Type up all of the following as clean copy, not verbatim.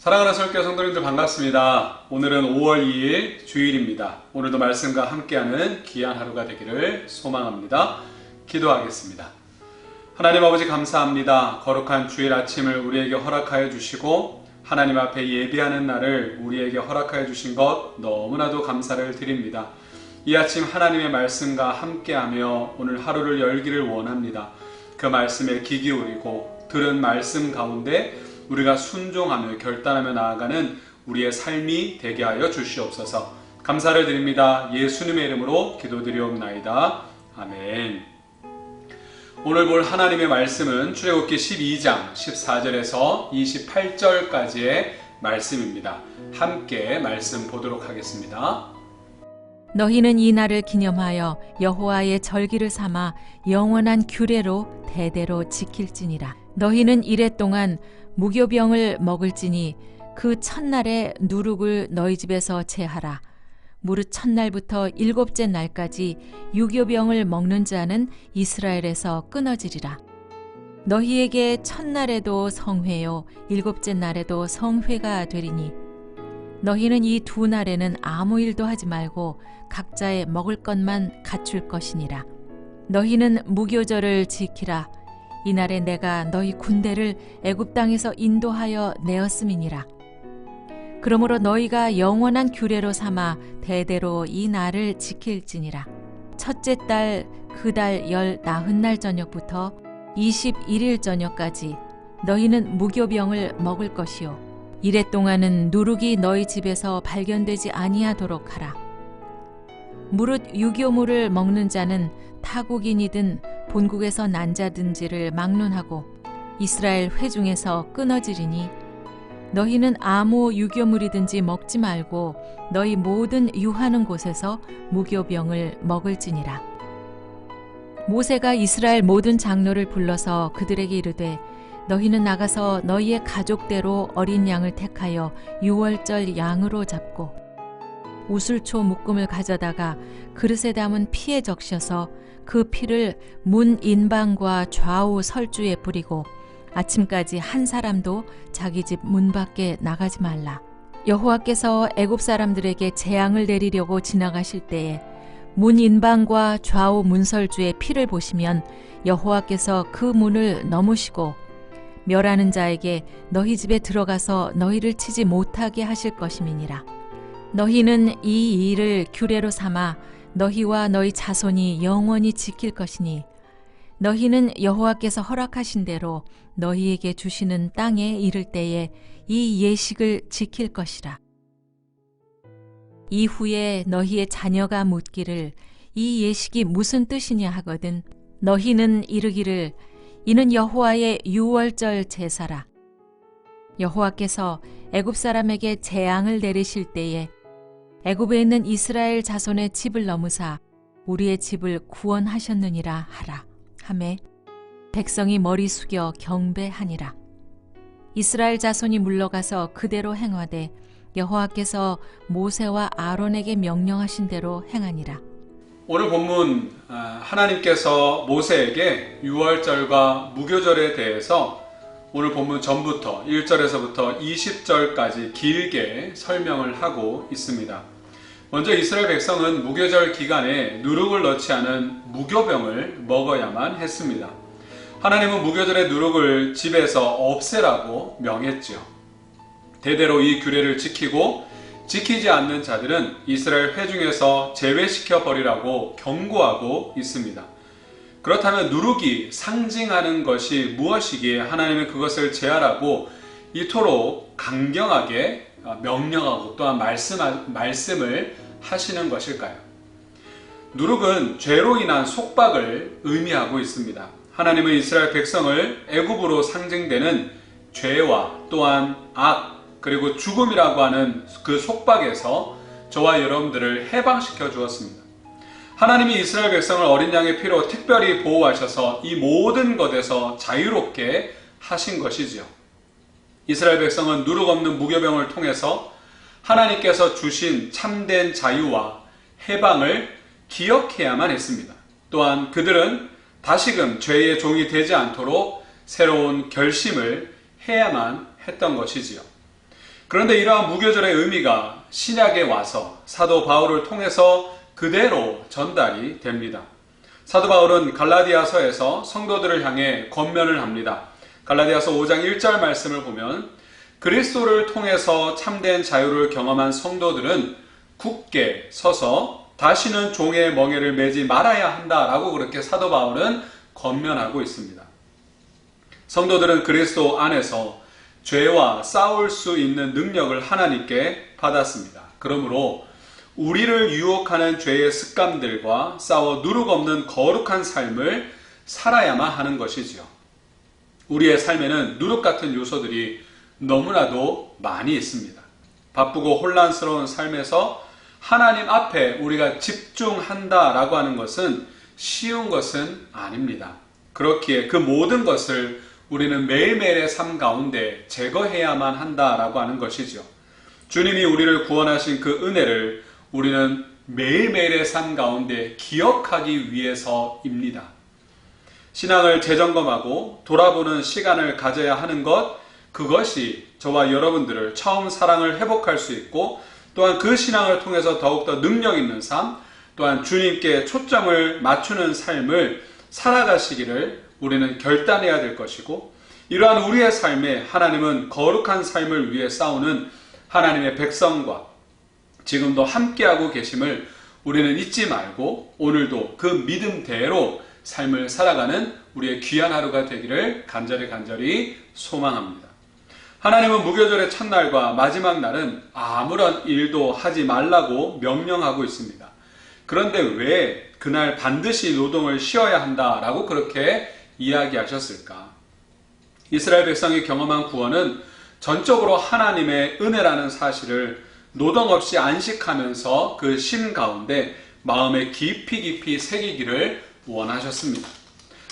사랑하는 설교 성도님들 반갑습니다. 오늘은 5월 2일 주일입니다. 오늘도 말씀과 함께하는 귀한 하루가 되기를 소망합니다. 기도하겠습니다. 하나님 아버지 감사합니다. 거룩한 주일 아침을 우리에게 허락하여 주시고 하나님 앞에 예배하는 날을 우리에게 허락하여 주신 것 너무나도 감사를 드립니다. 이 아침 하나님의 말씀과 함께하며 오늘 하루를 열기를 원합니다. 그 말씀에 귀 기울이고 들은 말씀 가운데 우리가 순종하며 결단하며 나아가는 우리의 삶이 되게 하여 주시옵소서. 감사를 드립니다. 예수님의 이름으로 기도드리옵나이다. 아멘. 오늘 볼 하나님의 말씀은 출애굽기 12장 14절에서 28절까지의 말씀입니다. 함께 말씀 보도록 하겠습니다. 너희는 이 날을 기념하여 여호와의 절기를 삼아 영원한 규례로 대대로 지킬지니라. 너희는 이래 동안 무교병을 먹을지니 그 첫날에 누룩을 너희 집에서 제하라. 무릇 첫날부터 일곱째 날까지 유교병을 먹는 자는 이스라엘에서 끊어지리라. 너희에게 첫날에도 성회요 일곱째 날에도 성회가 되리니 너희는 이 두 날에는 아무 일도 하지 말고 각자의 먹을 것만 갖출 것이니라. 너희는 무교절을 지키라. 이날에 내가 너희 군대를 애굽 땅에서 인도하여 내었음이니라. 그러므로 너희가 영원한 규례로 삼아 대대로 이 날을 지킬지니라. 첫째 달 그 달 열 나흔날 저녁부터 21일 저녁까지 너희는 무교병을 먹을 것이요 이래 동안은 누룩이 너희 집에서 발견되지 아니하도록 하라. 무릇 유교물을 먹는 자는 타국인이든 본국에서 난 자든지를 막론하고 이스라엘 회중에서 끊어지리니 너희는 아무 유교물이든지 먹지 말고 너희 모든 유하는 곳에서 무교병을 먹을지니라. 모세가 이스라엘 모든 장로를 불러서 그들에게 이르되 너희는 나가서 너희의 가족대로 어린 양을 택하여 유월절 양으로 잡고 우슬초 묶음을 가져다가 그릇에 담은 피에 적셔서 그 피를 문 인방과 좌우 설주에 뿌리고 아침까지 한 사람도 자기 집 문 밖에 나가지 말라. 여호와께서 애굽 사람들에게 재앙을 내리려고 지나가실 때에 문 인방과 좌우 문설주의 피를 보시면 여호와께서 그 문을 넘으시고 멸하는 자에게 너희 집에 들어가서 너희를 치지 못하게 하실 것임이니라. 너희는 이 일을 규례로 삼아 너희와 너희 자손이 영원히 지킬 것이니 너희는 여호와께서 허락하신 대로 너희에게 주시는 땅에 이를 때에 이 예식을 지킬 것이라. 이후에 너희의 자녀가 묻기를 이 예식이 무슨 뜻이냐 하거든 너희는 이르기를 이는 여호와의 유월절 제사라. 여호와께서 애굽 사람에게 재앙을 내리실 때에 애굽에 있는 이스라엘 자손의 집을 넘으사 우리의 집을 구원하셨느니라 하라 하매 백성이 머리 숙여 경배하니라. 이스라엘 자손이 물러가서 그대로 행하되 여호와께서 모세와 아론에게 명령하신 대로 행하니라. 오늘 본문 하나님께서 모세에게 유월절과 무교절에 대해서 오늘 본문 전부터 1절에서부터 20절까지 길게 설명을 하고 있습니다. 먼저 이스라엘 백성은 무교절 기간에 누룩을 넣지 않은 무교병을 먹어야만 했습니다. 하나님은 무교절의 누룩을 집에서 없애라고 명했지요. 대대로 이 규례를 지키고 지키지 않는 자들은 이스라엘 회중에서 제외시켜 버리라고 경고하고 있습니다. 그렇다면 누룩이 상징하는 것이 무엇이기에 하나님은 그것을 제하라고 이토록 강경하게 명령하고 또한 말씀을 하시는 것일까요? 누룩은 죄로 인한 속박을 의미하고 있습니다. 하나님은 이스라엘 백성을 애굽으로 상징되는 죄와 또한 악 그리고 죽음이라고 하는 그 속박에서 저와 여러분들을 해방시켜 주었습니다. 하나님이 이스라엘 백성을 어린 양의 피로 특별히 보호하셔서 이 모든 것에서 자유롭게 하신 것이지요. 이스라엘 백성은 누룩 없는 무교병을 통해서 하나님께서 주신 참된 자유와 해방을 기억해야만 했습니다. 또한 그들은 다시금 죄의 종이 되지 않도록 새로운 결심을 해야만 했던 것이지요. 그런데 이러한 무교절의 의미가 신약에 와서 사도 바울을 통해서 그대로 전달이 됩니다. 사도 바울은 갈라디아서에서 성도들을 향해 권면을 합니다. 갈라디아서 5장 1절 말씀을 보면 그리스도를 통해서 참된 자유를 경험한 성도들은 굳게 서서 다시는 종의 멍에를 매지 말아야 한다라고 그렇게 사도 바울은 권면하고 있습니다. 성도들은 그리스도 안에서 죄와 싸울 수 있는 능력을 하나님께 받았습니다. 그러므로 우리를 유혹하는 죄의 습관들과 싸워 누룩 없는 거룩한 삶을 살아야만 하는 것이지요. 우리의 삶에는 누룩 같은 요소들이 너무나도 많이 있습니다. 바쁘고 혼란스러운 삶에서 하나님 앞에 우리가 집중한다라고 하는 것은 쉬운 것은 아닙니다. 그렇기에 그 모든 것을 우리는 매일매일의 삶 가운데 제거해야만 한다라고 하는 것이죠. 주님이 우리를 구원하신 그 은혜를 우리는 매일매일의 삶 가운데 기억하기 위해서입니다. 신앙을 재점검하고 돌아보는 시간을 가져야 하는 것, 그것이 저와 여러분들을 처음 사랑을 회복할 수 있고 또한 그 신앙을 통해서 더욱더 능력 있는 삶, 또한 주님께 초점을 맞추는 삶을 살아가시기를 우리는 결단해야 될 것이고, 이러한 우리의 삶에 하나님은 거룩한 삶을 위해 싸우는 하나님의 백성과 지금도 함께하고 계심을 우리는 잊지 말고 오늘도 그 믿음대로 삶을 살아가는 우리의 귀한 하루가 되기를 간절히 소망합니다. 하나님은 무교절의 첫날과 마지막 날은 아무런 일도 하지 말라고 명령하고 있습니다. 그런데 왜 그날 반드시 노동을 쉬어야 한다라고 그렇게 이야기하셨을까? 이스라엘 백성이 경험한 구원은 전적으로 하나님의 은혜라는 사실을 노동 없이 안식하면서 그 심 가운데 마음에 깊이 새기기를 원하셨습니다.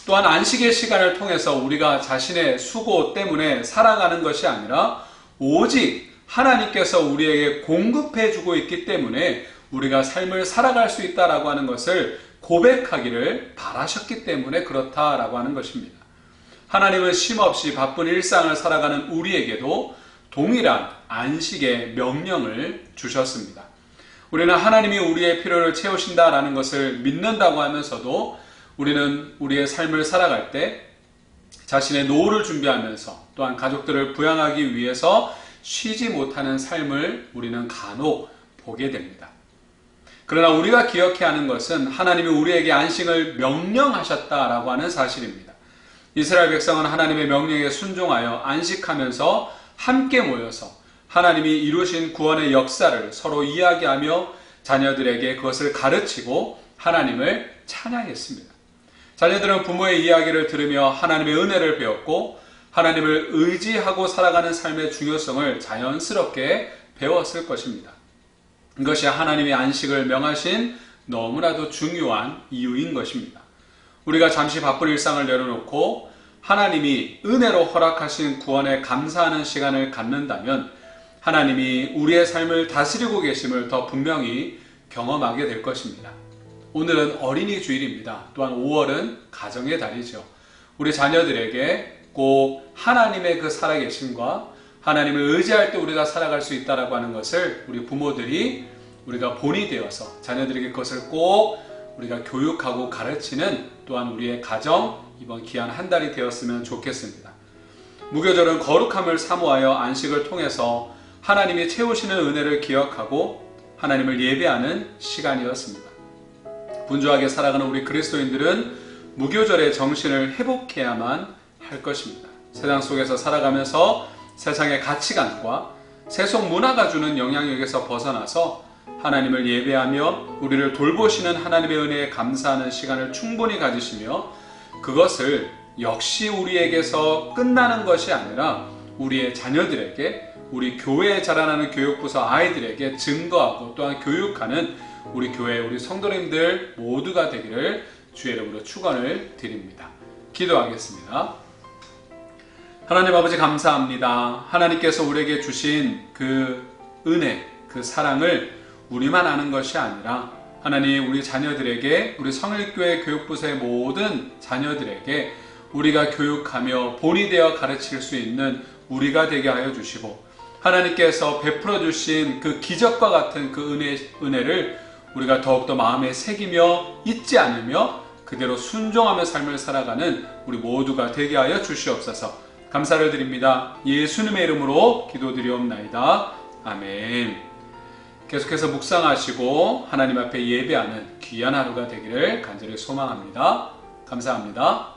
또한 안식의 시간을 통해서 우리가 자신의 수고 때문에 살아가는 것이 아니라 오직 하나님께서 우리에게 공급해 주고 있기 때문에 우리가 삶을 살아갈 수 있다라고 하는 것을 고백하기를 바라셨기 때문에 그렇다라고 하는 것입니다. 하나님은 쉼없이 바쁜 일상을 살아가는 우리에게도 동일한 안식의 명령을 주셨습니다. 우리는 하나님이 우리의 필요를 채우신다라는 것을 믿는다고 하면서도 우리는 우리의 삶을 살아갈 때 자신의 노후를 준비하면서 또한 가족들을 부양하기 위해서 쉬지 못하는 삶을 우리는 간혹 보게 됩니다. 그러나 우리가 기억해야 하는 것은 하나님이 우리에게 안식을 명령하셨다라고 하는 사실입니다. 이스라엘 백성은 하나님의 명령에 순종하여 안식하면서 함께 모여서 하나님이 이루신 구원의 역사를 서로 이야기하며 자녀들에게 그것을 가르치고 하나님을 찬양했습니다. 자녀들은 부모의 이야기를 들으며 하나님의 은혜를 배웠고 하나님을 의지하고 살아가는 삶의 중요성을 자연스럽게 배웠을 것입니다. 이것이 하나님의 안식을 명하신 너무나도 중요한 이유인 것입니다. 우리가 잠시 바쁜 일상을 내려놓고 하나님이 은혜로 허락하신 구원에 감사하는 시간을 갖는다면 하나님이 우리의 삶을 다스리고 계심을 더 분명히 경험하게 될 것입니다. 오늘은 어린이 주일입니다. 또한 5월은 가정의 달이죠. 우리 자녀들에게 꼭 하나님의 그 살아계심과 하나님을 의지할 때 우리가 살아갈 수 있다라고 하는 것을 우리 부모들이 우리가 본이 되어서 자녀들에게 그것을 꼭 우리가 교육하고 가르치는 또한 우리의 가정 이번 귀한 한 달이 되었으면 좋겠습니다. 무교절은 거룩함을 사모하여 안식을 통해서 하나님이 채우시는 은혜를 기억하고 하나님을 예배하는 시간이었습니다. 분주하게 살아가는 우리 그리스도인들은 무교절의 정신을 회복해야만 할 것입니다. 세상 속에서 살아가면서 세상의 가치관과 세속 문화가 주는 영향력에서 벗어나서 하나님을 예배하며 우리를 돌보시는 하나님의 은혜에 감사하는 시간을 충분히 가지시며 그것을 역시 우리에게서 끝나는 것이 아니라 우리의 자녀들에게 우리 교회에 자라나는 교육부서 아이들에게 증거하고 또한 교육하는 우리 교회 우리 성도님들 모두가 되기를 주의 이름으로 축원을 드립니다. 기도하겠습니다. 하나님 아버지 감사합니다. 하나님께서 우리에게 주신 그 은혜, 그 사랑을 우리만 아는 것이 아니라 하나님 우리 자녀들에게 우리 성일교회 교육부서의 모든 자녀들에게 우리가 교육하며 본이 되어 가르칠 수 있는 우리가 되게 하여 주시고 하나님께서 베풀어 주신 그 기적과 같은 그 은혜를 우리가 더욱더 마음에 새기며 잊지 않으며 그대로 순종하며 삶을 살아가는 우리 모두가 되게 하여 주시옵소서. 감사를 드립니다. 예수님의 이름으로 기도드리옵나이다. 아멘. 계속해서 묵상하시고 하나님 앞에 예배하는 귀한 하루가 되기를 간절히 소망합니다. 감사합니다.